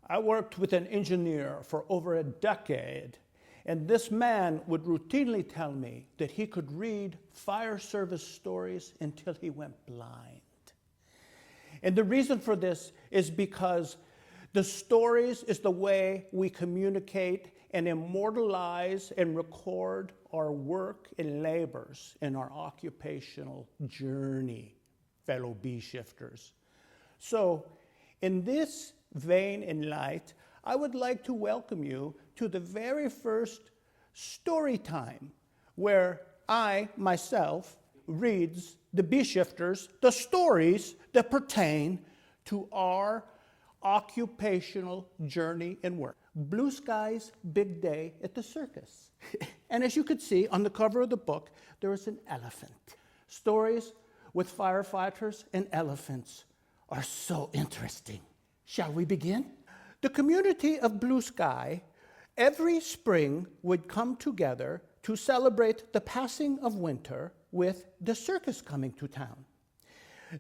I worked with an engineer for over a decade, and this man would routinely tell me that he could read fire service stories until he went blind. And the reason for this is because the stories is the way we communicate and immortalize and record our work and labors in our occupational journey, fellow bee shifters. So, in this vein and light, I would like to welcome you to the very first story time where I, myself, reads the bee shifters the stories that pertain to our occupational journey and work. Blue skies, big day at the circus. And as you could see on the cover of the book, there is an elephant. Stories with firefighters and elephants are so interesting. Shall we begin? The community of Blue Sky every spring would come together to celebrate the passing of winter with the circus coming to town.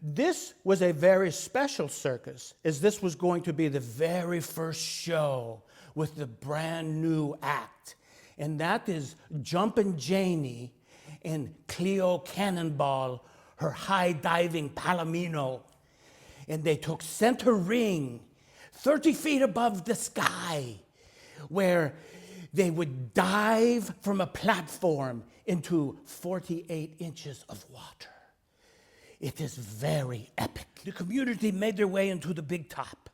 This was a very special circus, as this was going to be the very first show with the brand new act. And that is Jumpin' Janie and Cleo Cannonball, her high-diving palomino. And they took center ring, 30 feet above the sky, where they would dive from a platform into 48 inches of water. It is very epic. The community made their way into the big top.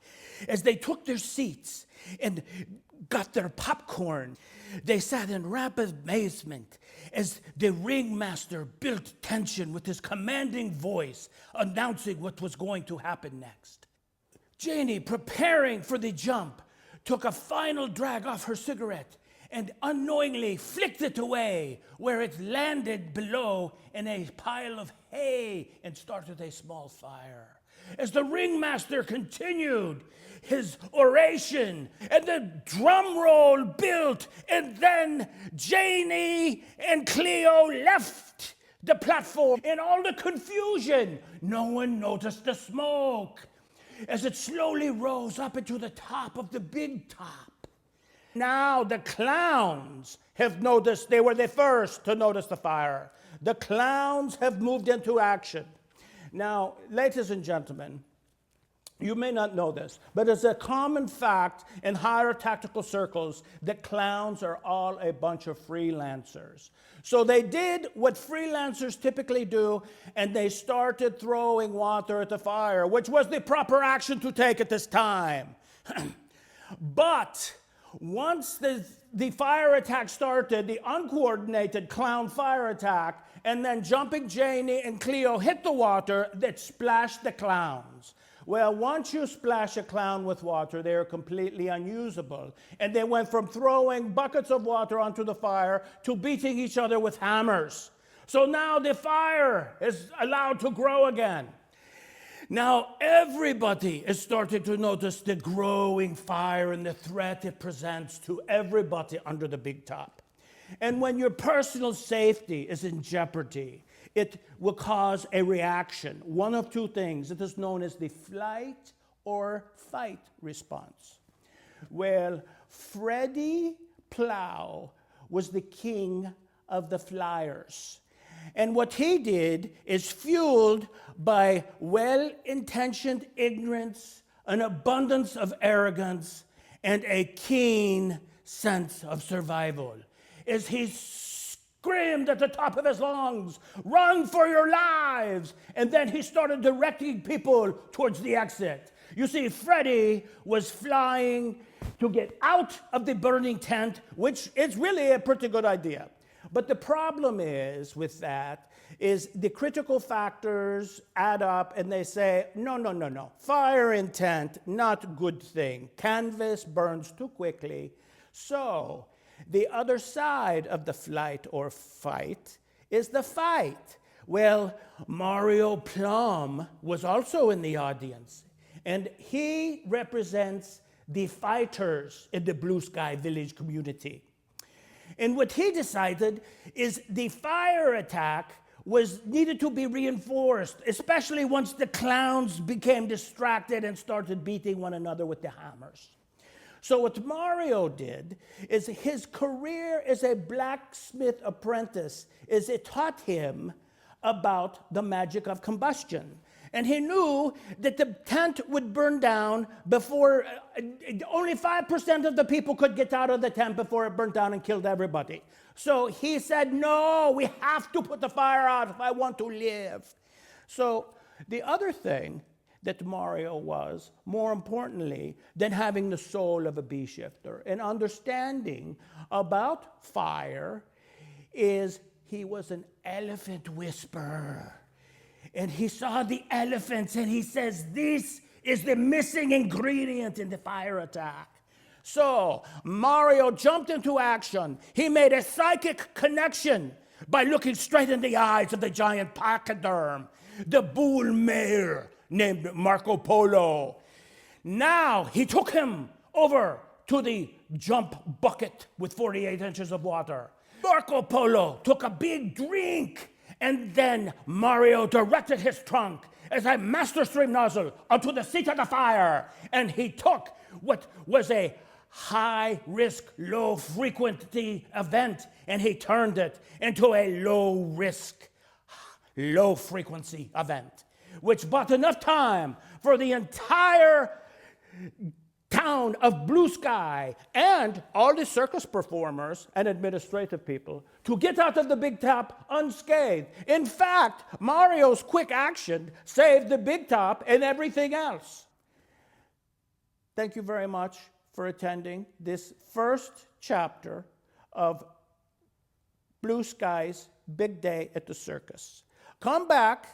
As they took their seats and got their popcorn, they sat in rapid amazement as the ringmaster built tension with his commanding voice, announcing what was going to happen next. Janie, preparing for the jump, took a final drag off her cigarette and unknowingly flicked it away, where it landed below in a pile of hay and started a small fire. As the ringmaster continued his oration and the drum roll built, and then Janie and Cleo left the platform. In all the confusion, no one noticed the smoke as it slowly rose up into the top of the big top. Now the clowns have noticed. They were the first to notice the fire. The clowns have moved into action. Now, ladies and gentlemen, you may not know this, but it's a common fact in higher tactical circles that clowns are all a bunch of freelancers. So they did what freelancers typically do, and they started throwing water at the fire, which was the proper action to take at this time. But once the fire attack started, the uncoordinated clown fire attack, and then Jumping Janie and Cleo hit the water that splashed the clowns. Well, once you splash a clown with water, they are completely unusable. And they went from throwing buckets of water onto the fire to beating each other with hammers. So now the fire is allowed to grow again. Now everybody is starting to notice the growing fire and the threat it presents to everybody under the big top. And when your personal safety is in jeopardy, it will cause a reaction. One of two things. It is known as the flight or fight response. Well, Freddie Plow was the king of the flyers. And what he did is fueled by well-intentioned ignorance, an abundance of arrogance, and a keen sense of survival. As he screamed at the top of his lungs, "Run for your lives!" And then he started directing people towards the exit. You see, Freddie was flying to get out of the burning tent, which is really a pretty good idea. But the problem is with that is the critical factors add up and they say, no. Fire intent, not good thing. Canvas burns too quickly. So the other side of the flight or fight is the fight. Well, Mario Plum was also in the audience, and he represents the fighters in the Blue Sky Village community. And what he decided is the fire attack needed to be reinforced, especially once the clowns became distracted and started beating one another with the hammers. So what Mario did is his career as a blacksmith apprentice is it taught him about the magic of combustion. And he knew that the tent would burn down before, only 5% of the people could get out of the tent before it burnt down and killed everybody. So he said, no, we have to put the fire out if I want to live. So the other thing that Mario was, more importantly than having the soul of a bee shifter and understanding about fire, is he was an elephant whisperer. And he saw the elephants and he says, this is the missing ingredient in the fire attack. So Mario jumped into action. He made a psychic connection by looking straight in the eyes of the giant pachyderm, the bull mare named Marco Polo. Now he took him over to the jump bucket with 48 inches of water. Marco Polo took a big drink, and then Mario directed his trunk as a master stream nozzle onto the seat of the fire, and he took what was a high-risk, low-frequency event, and he turned it into a low-risk, low-frequency event, which bought enough time for the entire town of Blue Sky and all the circus performers and administrative people to get out of the big top unscathed. In fact, Mario's quick action saved the big top and everything else. Thank you very much for attending this first chapter of Blue Sky's Big Day at the Circus. Come back,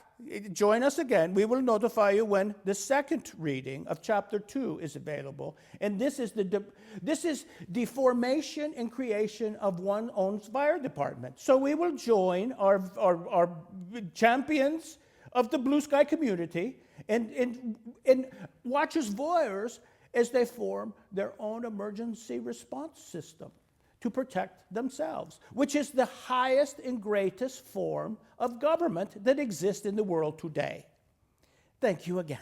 join us again. We will notify you when the second reading of chapter 2 is available. And this is the formation and creation of one's own fire department. So we will join our champions of the Blue Sky community and watch as voyeurs as they form their own emergency response system to protect themselves, which is the highest and greatest form of government that exists in the world today. Thank you again.